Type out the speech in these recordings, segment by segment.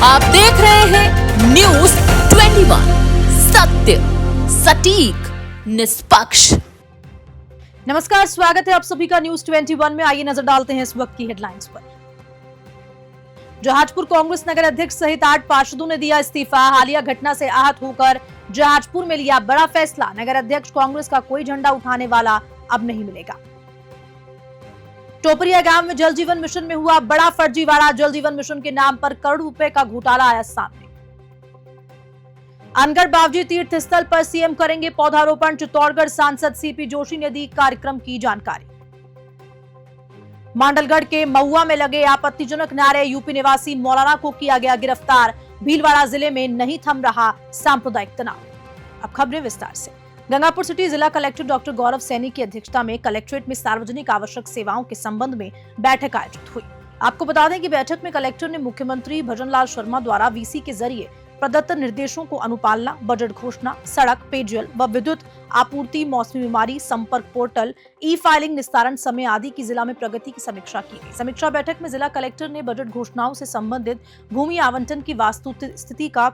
आप देख रहे हैं न्यूज 21, सत्य सटीक निष्पक्ष। नमस्कार, स्वागत है आप सभी का न्यूज 21 में। आइए नजर डालते हैं इस वक्त की हेडलाइंस पर। जहाजपुर कांग्रेस नगर अध्यक्ष सहित 8 पार्षदों ने दिया इस्तीफा। हालिया घटना से आहत होकर जहाजपुर में लिया बड़ा फैसला। नगर अध्यक्ष कांग्रेस का कोई झंडा उठाने वाला अब नहीं मिलेगा। टोपरिया गांव में जल जीवन मिशन में हुआ बड़ा फर्जीवाड़ा। जल जीवन मिशन के नाम पर करोड़ रुपए का घोटाला आया सामने। अनगढ़ बावजी तीर्थ स्थल पर सीएम करेंगे पौधारोपण। चित्तौड़गढ़ सांसद सीपी जोशी ने दी कार्यक्रम की जानकारी। मांडलगढ़ के महुआ में लगे आपत्तिजनक नारे। यूपी निवासी मौलाना को किया गया गिरफ्तार। भीलवाड़ा जिले में नहीं थम रहा सांप्रदायिक तनाव। अब खबरें विस्तार से। गंगापुर सिटी जिला कलेक्टर डॉक्टर गौरव सैनी की अध्यक्षता में कलेक्ट्रेट में सार्वजनिक आवश्यक सेवाओं के संबंध में बैठक आयोजित हुई। आपको बता दें कि बैठक में कलेक्टर ने मुख्यमंत्री भजनलाल शर्मा द्वारा वीसी के जरिए प्रदत्त निर्देशों को अनुपालना, बजट घोषणा, सड़क, पेयजल व विद्युत आपूर्ति, मौसमी बीमारी, संपर्क पोर्टल, ई फाइलिंग निस्तारण समय आदि की जिला में प्रगति की समीक्षा की गई। समीक्षा बैठक में जिला कलेक्टर ने बजट घोषणाओं से संबंधित भूमि आवंटन की वास्तुस्थिति का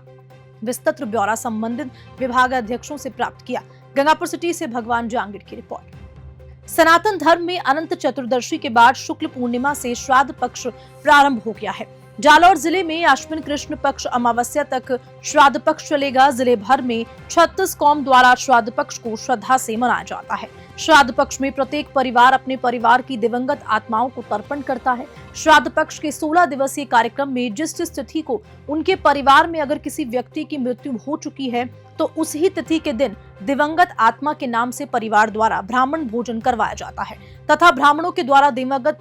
विस्तृत ब्यौरा संबंधित विभाग अध्यक्षों से प्राप्त किया। गंगापुर सिटी से भगवान जहांगीर की रिपोर्ट। सनातन धर्म में अनंत चतुर्दशी के बाद शुक्ल पूर्णिमा से श्राद्ध पक्ष प्रारंभ हो गया है। जालौर जिले में अश्विन कृष्ण पक्ष अमावस्या तक श्राद्ध पक्ष चलेगा। जिले भर में 36 कौम द्वारा श्राद्ध पक्ष को श्रद्धा से मनाया जाता है। श्राद्ध पक्ष में प्रत्येक परिवार अपने परिवार की दिवंगत आत्माओं को तर्पण करता है। श्राद्ध पक्ष के 16 दिवसीय कार्यक्रम में जिस तिथि को उनके परिवार में अगर किसी व्यक्ति की मृत्यु हो चुकी है तो उसी तिथि के दिन दिवंगत आत्मा के नाम से परिवार द्वारा ब्राह्मण भोजन करवाया जाता है तथा ब्राह्मणों के द्वारा दिवंगत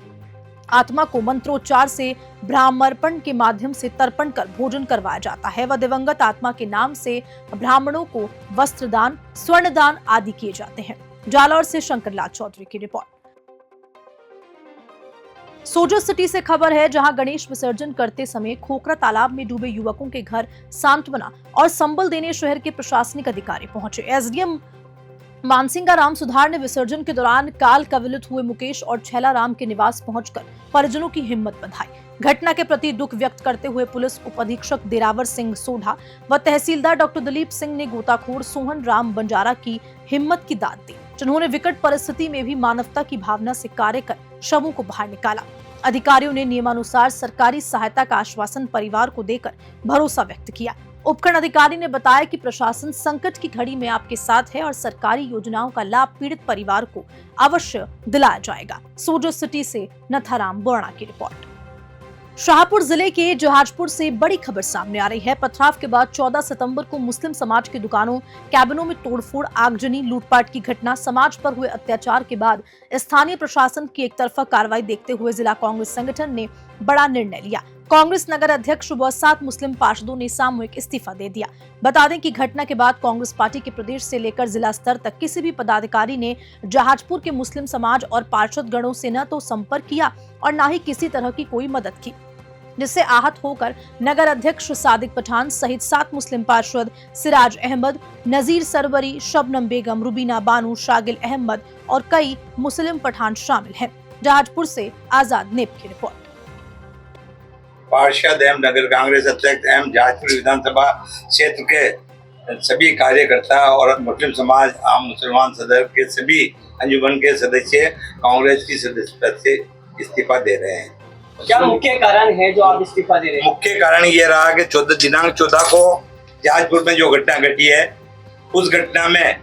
आत्मा को मंत्रोच्चार से ब्राह्मणर्पण के माध्यम से तर्पण कर भोजन करवाया जाता है व दिवंगत आत्मा के नाम से ब्राह्मणों को वस्त्र दान, स्वर्ण दान आदि किए जाते हैं। जालौर से शंकरलाल चौधरी की रिपोर्ट। सोजत सिटी से खबर है, जहां गणेश विसर्जन करते समय खोखरा तालाब में डूबे युवकों के घर सांत्वना और संबल देने शहर के प्रशासनिक अधिकारी पहुंचे। एसडीएम मानसिंगा राम सुधार ने विसर्जन के दौरान काल कवलित हुए मुकेश और छैला राम के निवास पहुंचकर परिजनों की हिम्मत बंधाई। घटना के प्रति दुख व्यक्त करते हुए पुलिस उप अधीक्षक दिरावर सिंह सोढ़ा व तहसीलदार डॉक्टर दिलीप सिंह ने गोताखोर सोहन राम बंजारा की हिम्मत की दाद दी, जिन्होंने विकट परिस्थिति में भी मानवता की भावना से कार्य कर शवों को बाहर निकाला। अधिकारियों ने नियमानुसार सरकारी सहायता का आश्वासन परिवार को देकर भरोसा व्यक्त किया। उपखंड अधिकारी ने बताया कि प्रशासन संकट की घड़ी में आपके साथ है और सरकारी योजनाओं का लाभ पीड़ित परिवार को अवश्य दिलाया जाएगा। सोजत सिटी से नथाराम बोराणा की रिपोर्ट। शाहपुर जिले के जहाजपुर से बड़ी खबर सामने आ रही है। पथराव के बाद 14 सितंबर को मुस्लिम समाज की दुकानों, कैबिनों में तोड़फोड़, आगजनी, लूटपाट की घटना, समाज पर हुए अत्याचार के बाद स्थानीय प्रशासन की एकतरफा कार्रवाई देखते हुए जिला कांग्रेस संगठन ने बड़ा निर्णय लिया। कांग्रेस नगर अध्यक्ष व 7 मुस्लिम पार्षदों ने सामूहिक इस्तीफा दे दिया। बता दें कि घटना के बाद कांग्रेस पार्टी के प्रदेश से लेकर जिला स्तर तक किसी भी पदाधिकारी ने जहाजपुर के मुस्लिम समाज और पार्षद गणों से न तो संपर्क किया और न ही किसी तरह की कोई मदद की, जिससे आहत होकर नगर अध्यक्ष सादिक पठान सहित 7 मुस्लिम पार्षद सिराज अहमद, नजीर सरवरी, शबनम बेगम, रुबीना बानू, शागिल अहमद और कई मुस्लिम पठान शामिल हैं। जहाजपुर से आजाद नेप की रिपोर्ट। पार्षद एवं नगर कांग्रेस अध्यक्ष एवं जहाजपुर विधानसभा क्षेत्र के सभी कार्यकर्ता और मुस्लिम समाज आम मुसलमान सदर के सभी अंजुमन के सदस्य कांग्रेस की सदस्यता से इस्तीफा दे रहे हैं। क्या मुख्य कारण है जो आप इस्तीफा दे रहे हैं? मुख्य कारण ये रहा कि दिनांक 14 को जहाजपुर में जो घटना घटी है, उस घटना में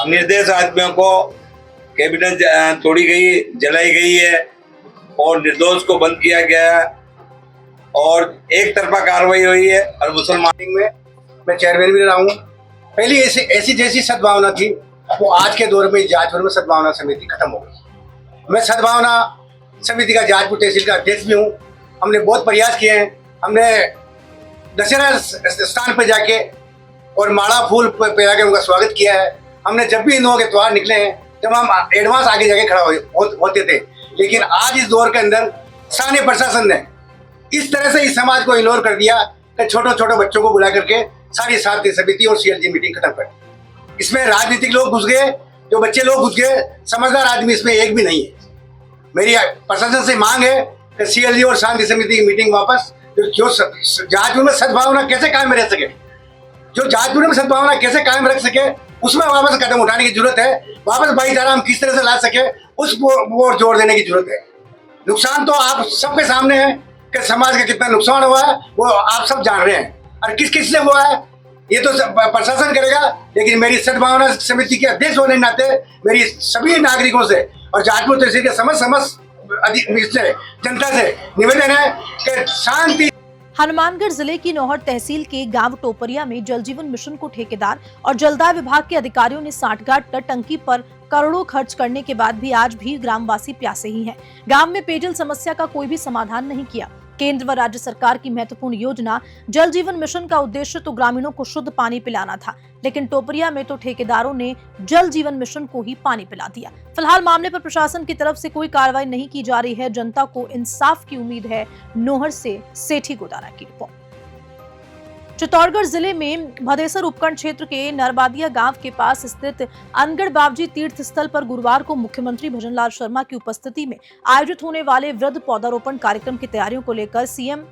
निर्दोष आदमियों को कैबिनेट तोड़ी गई, जलाई गई है और निर्दोष को बंद किया गया है और एक तरफा कार्रवाई हुई है। और मुसलमान में मैं चेयरमैन भी रहा हूँ। पहली ऐसी जैसी सद्भावना थी, वो आज के दौर में जहाजपुर में सद्भावना समिति खत्म हो गई। मैं सद्भावना समिति का जहाजपुर तहसील का अध्यक्ष भी हूँ। हमने बहुत प्रयास किए हैं। हमने दशहरा स्थान पर जाके और माला फूल पहना के उनका स्वागत किया है। हमने जब भी इन लोगों के त्योहार निकले हैं, जब हम एडवांस आगे जाके खड़ा होते थे, लेकिन आज इस दौर के अंदर स्थानीय प्रशासन ने इस तरह से इस समाज को इग्नोर कर दिया कि छोटे बच्चों को बुला करके सारी शांति समिति और सीएलजी मीटिंग खत्म कर दी। इसमें राजनीतिक लोग घुस गए, जो बच्चे लोग घुस गए, समझदार आदमी इसमें एक भी नहीं है। मेरी प्रशासन से मांग है कि सीएलजी और शांति समिति की मीटिंग वापस जो जो जाजपुर में सद्भावना कैसे कायम रह सके, जो जाजपुर में सद्भावना कैसे कायम रख सके, उसमें वापस कदम उठाने की जरूरत है। वापस भाईचारा हम किस तरह से ला सके, उस पर जोर देने की जरूरत है। नुकसान तो आप सबके सामने है कि समाज का कितना नुकसान हुआ है, वो आप सब जान रहे हैं। और किस किस से हुआ है ये तो प्रशासन करेगा, लेकिन मेरी सद्भावना समिति के अध्यक्ष होने के नाते मेरी सभी नागरिकों से और जाजपुर तहसील के समस्त जनता से निवेदन है कि शांति। हनुमानगढ़ जिले की नौहर तहसील के गांव टोपरिया में जल जीवन मिशन को ठेकेदार और जलदाय विभाग के अधिकारियों ने सांठगांठ कर टंकी पर करोड़ों खर्च करने के बाद भी आज भी ग्रामवासी प्यासे ही हैं। गांव में पेयजल समस्या का कोई भी समाधान नहीं किया। केंद्र व राज्य सरकार की महत्वपूर्ण योजना जल जीवन मिशन का उद्देश्य तो ग्रामीणों को शुद्ध पानी पिलाना था, लेकिन टोपरिया में तो ठेकेदारों ने जल जीवन मिशन को ही पानी पिला दिया। फिलहाल मामले पर प्रशासन की तरफ से कोई कार्रवाई नहीं की जा रही है। जनता को इंसाफ की उम्मीद है। नोहर से सेठी गोदारा की रिपोर्ट। चित्तौड़गढ़ जिले में भदेसर उपखंड क्षेत्र के नरबादिया गांव के पास स्थित अनगढ़ बाबजी तीर्थ स्थल पर गुरुवार को मुख्यमंत्री भजनलाल शर्मा की उपस्थिति में आयोजित होने वाले वृद्ध पौधारोपण कार्यक्रम की तैयारियों को लेकर सीएम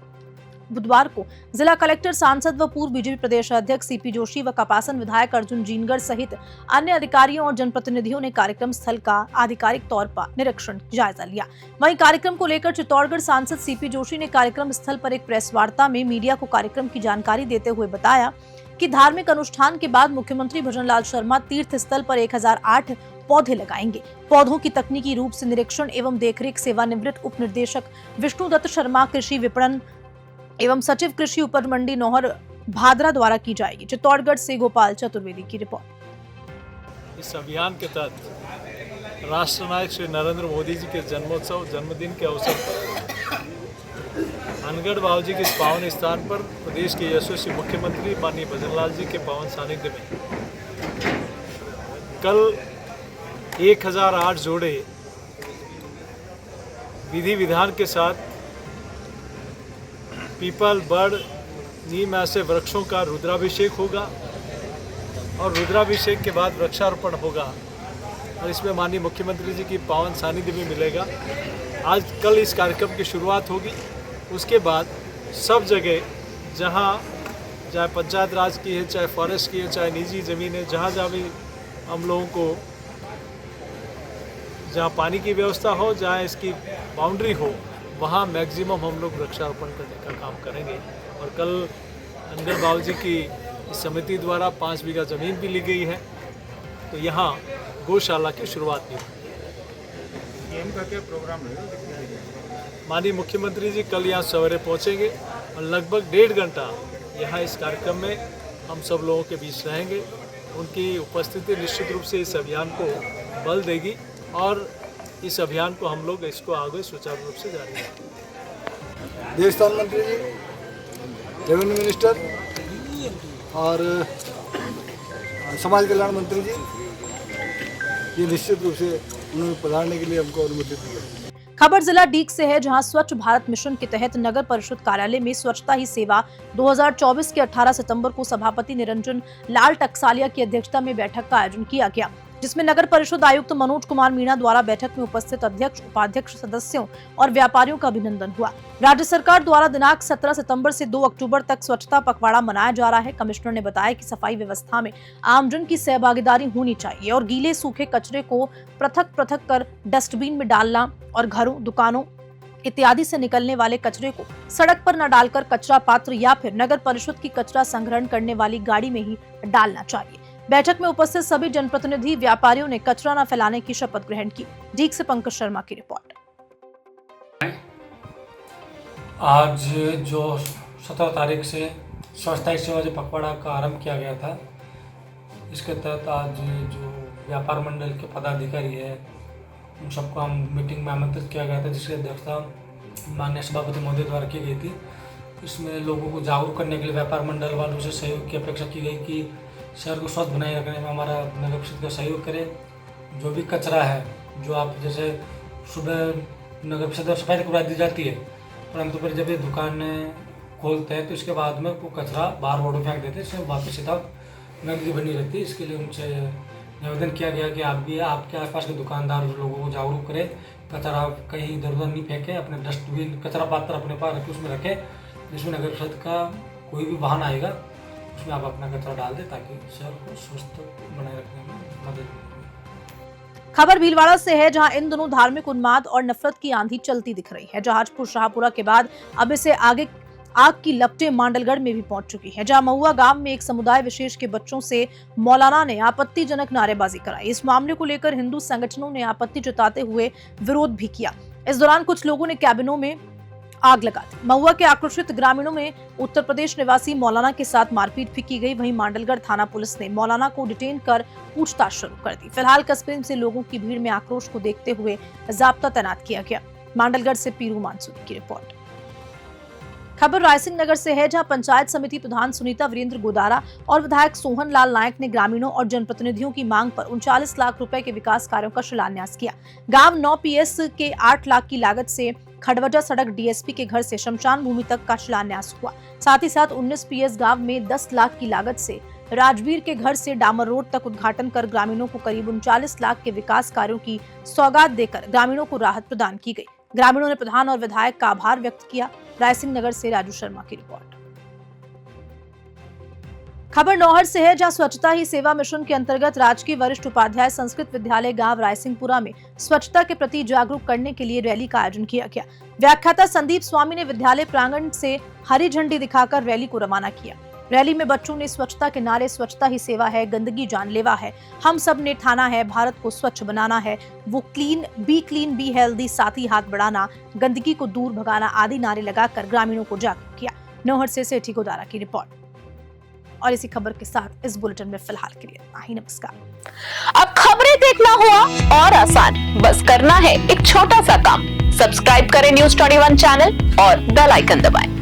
बुधवार को जिला कलेक्टर, सांसद व पूर्व बीजेपी प्रदेश अध्यक्ष सीपी जोशी व कपासन विधायक अर्जुन जीनगर सहित अन्य अधिकारियों और जनप्रतिनिधियों ने कार्यक्रम स्थल का आधिकारिक तौर पर निरीक्षण जायजा लिया। वहीं कार्यक्रम को लेकर चित्तौड़गढ़ सांसद सीपी जोशी ने कार्यक्रम स्थल पर एक प्रेस वार्ता में मीडिया को कार्यक्रम की जानकारी देते हुए बताया कि धार्मिक अनुष्ठान के बाद मुख्यमंत्री भजनलाल शर्मा तीर्थ स्थल पर 1008 पौधे लगाएंगे। पौधों की तकनीकी रूप से निरीक्षण एवं देखरेख सेवानिवृत्त उप निदेशक विष्णुदत्त शर्मा, कृषि विपणन एवं सचिव कृषि उपमंडी नौहर भादरा द्वारा की जाएगी। चित्तौड़गढ़ से गोपाल चतुर्वेदी की रिपोर्ट। इस अभियान के तहत राष्ट्र नायक श्री नरेंद्र मोदी जी के जन्मदिन के अवसर पर अनगढ़ बाबूजी के इस पावन स्थान पर प्रदेश के यशस्वी मुख्यमंत्री माननीय भजनलाल जी के पावन सानिध्य में कल 1008 जोड़े विधि विधान के साथ पीपल, बड़, नीम ऐसे वृक्षों का रुद्राभिषेक होगा और रुद्राभिषेक के बाद वृक्षारोपण होगा और इसमें माननीय मुख्यमंत्री जी की पावन सानिध्य भी मिलेगा। आज कल इस कार्यक्रम की शुरुआत होगी। उसके बाद सब जगह जहां चाहे पंचायत राज की है, चाहे फॉरेस्ट की है, चाहे निजी ज़मीन है, जहां जहां भी हम लोगों को जहां पानी की व्यवस्था हो, जहां इसकी बाउंड्री हो, वहाँ मैक्सिमम हम लोग वृक्षारोपण करने का काम करेंगे। और कल अनगढ़ बाबूजी की इस समिति द्वारा 5 बीघा ज़मीन भी ली गई है, तो यहाँ गौशाला की शुरुआत भी होगी। इनका क्या प्रोग्राम है? माननीय मुख्यमंत्री जी कल यहाँ सवेरे पहुँचेंगे और लगभग 1.5 घंटा यहाँ इस कार्यक्रम में हम सब लोगों के बीच रहेंगे। उनकी उपस्थिति निश्चित रूप से इस अभियान को बल देगी और इस अभियान को हम लोग इसको आगे सुचारू रूप से जारी रखेंगे। देवस्थान मंत्री जी, रेवेन्यू मिनिस्टर और समाज कल्याण मंत्री जी, ये निश्चित रूप से उन्होंने पधारने के लिए हमको अनुमति दी है। खबर जिला डीग से है, जहां स्वच्छ भारत मिशन के तहत नगर परिषद कार्यालय में स्वच्छता ही सेवा 2024 के 18 सितंबर को सभापति निरंजन लाल टकसालिया की अध्यक्षता में बैठक का आयोजन किया गया, जिसमें नगर परिषद आयुक्त मनोज कुमार मीणा द्वारा बैठक में उपस्थित अध्यक्ष, उपाध्यक्ष, सदस्यों और व्यापारियों का अभिनंदन हुआ। राज्य सरकार द्वारा दिनांक 17 सितंबर से 2 अक्टूबर तक स्वच्छता पखवाड़ा मनाया जा रहा है। कमिश्नर ने बताया कि सफाई व्यवस्था में आमजन की सहभागीदारी होनी चाहिए और गीले सूखे कचरे को पृथक पृथक कर डस्टबिन में डालना और घरों, दुकानों इत्यादि से निकलने वाले कचरे को सड़क पर न डालकर कचरा पात्र या फिर नगर परिषद की कचरा संग्रहण करने वाली गाड़ी में ही डालना चाहिए। बैठक में उपस्थित सभी जनप्रतिनिधि, व्यापारियों ने कचरा न फैलाने की शपथ ग्रहण की। डीग से पंकज शर्मा की रिपोर्ट। आज जो 17 तारीख से स्वच्छता ही सेवा जो पखवाड़ा का आरंभ किया गया था, इसके तहत आज जो व्यापार मंडल के पदाधिकारी है उन सबको हम मीटिंग में आमंत्रित किया गया था, जिसकी अध्यक्षता माननीय सभापति महोदय द्वारा की गई थी। इसमें लोगों को जागरूक करने के लिए व्यापार मंडल वालों से सहयोग की अपेक्षा की गई कि शहर को स्वच्छ बनाए रखने में हमारा नगर परिषद का सहयोग करें। जो भी कचरा है, जो आप जैसे सुबह नगर परिषद सफाई करवा दी जाती है, परंतु फिर जब ये दुकान खोलते हैं तो इसके बाद में वो कचरा बाहर रोड में फेंक देते हैं, इसमें वापस सीधा गंदगी बनी रहती है। इसके लिए उनसे निवेदन किया गया कि आप भी आपके आसपास के दुकानदार लोगों को जागरूक करें, कचरा कहीं इधर उधर नहीं फेंकें, अपने डस्टबिन, कचरा पात्र अपने पास रखें, उसमें रखें जिसमें नगर परिषद का कोई भी वाहन आएगा उसमें आप अपना कचरा डाल दें ताकि शहर को स्वस्थ बनाए रखने में मदद मिले। खबर भीलवाड़ा से है, जहां इन दिनों धार्मिक उन्माद और नफरत की आंधी चलती दिख रही है। जहाजपुर शाहपुरा के बाद अब इसे आगे आग की लपटें मांडलगढ़ में भी पहुंच चुकी है, जहां महुआ गांव में एक समुदाय विशेष के बच्चों से मौलाना ने आपत्तिजनक नारेबाजी कराई। इस मामले को लेकर हिंदू संगठनों ने आपत्ति जताते हुए विरोध भी किया। इस दौरान कुछ लोगों ने कैबिनों में आग लगा दी। महुआ के आक्रोशित ग्रामीणों में उत्तर प्रदेश निवासी मौलाना के साथ मारपीट भी की गई। वहीं मांडलगढ़ थाना पुलिस ने मौलाना को डिटेन कर पूछताछ शुरू कर दी। फिलहाल कस्बे से लोगों की भीड़ में आक्रोश को देखते हुए जाब्ता तैनात किया गया। मांडलगढ़ से पीरू मानसूरी की रिपोर्ट। खबर रायसिंह नगर से है, जहां पंचायत समिति प्रधान सुनीता वीरेंद्र गोदारा और विधायक सोहन लाल नायक ने ग्रामीणों और जनप्रतिनिधियों की मांग पर 39 लाख रुपए के विकास कार्यों का शिलान्यास किया। गांव 9 PS के 8 लाख की लागत से खड़वजा सड़क डीएसपी के घर से शमशान भूमि तक का शिलान्यास हुआ। साथ ही साथ 19 PS गांव में 10 लाख की लागत से राजवीर के घर से डामर रोड तक उद्घाटन कर ग्रामीणों को करीब 39 लाख के विकास कार्यों की सौगात देकर ग्रामीणों को राहत प्रदान की गई। ग्रामीणों ने प्रधान और विधायक का आभार व्यक्त किया। रायसिंह नगर से राजू शर्मा की रिपोर्ट। खबर नौहर से है, जहां स्वच्छता ही सेवा मिशन के अंतर्गत राजकीय वरिष्ठ उपाध्याय संस्कृत विद्यालय गांव रायसिंहपुरा में स्वच्छता के प्रति जागरूक करने के लिए रैली का आयोजन किया गया। व्याख्याता संदीप स्वामी ने विद्यालय प्रांगण से हरी झंडी दिखाकर रैली को रवाना किया। रैली में बच्चों ने स्वच्छता के नारे स्वच्छता ही सेवा है, गंदगी जानलेवा है, हम सब ने ठाना है, भारत को स्वच्छ बनाना है, वो क्लीन बी हेल्दी, साथ ही हाथ बढ़ाना, गंदगी को दूर भगाना आदि नारे लगाकर ग्रामीणों को जागरूक किया। नौहर से सेठी गोदारा की रिपोर्ट। और इसी खबर के साथ इस बुलेटिन में फिलहाल के लिए इतना ही। नमस्कार। अब खबरें देखना हुआ और आसान, बस करना है एक छोटा सा काम। सब्सक्राइब करें न्यूज़ 21 चैनल और बेल आइकन दबाएं।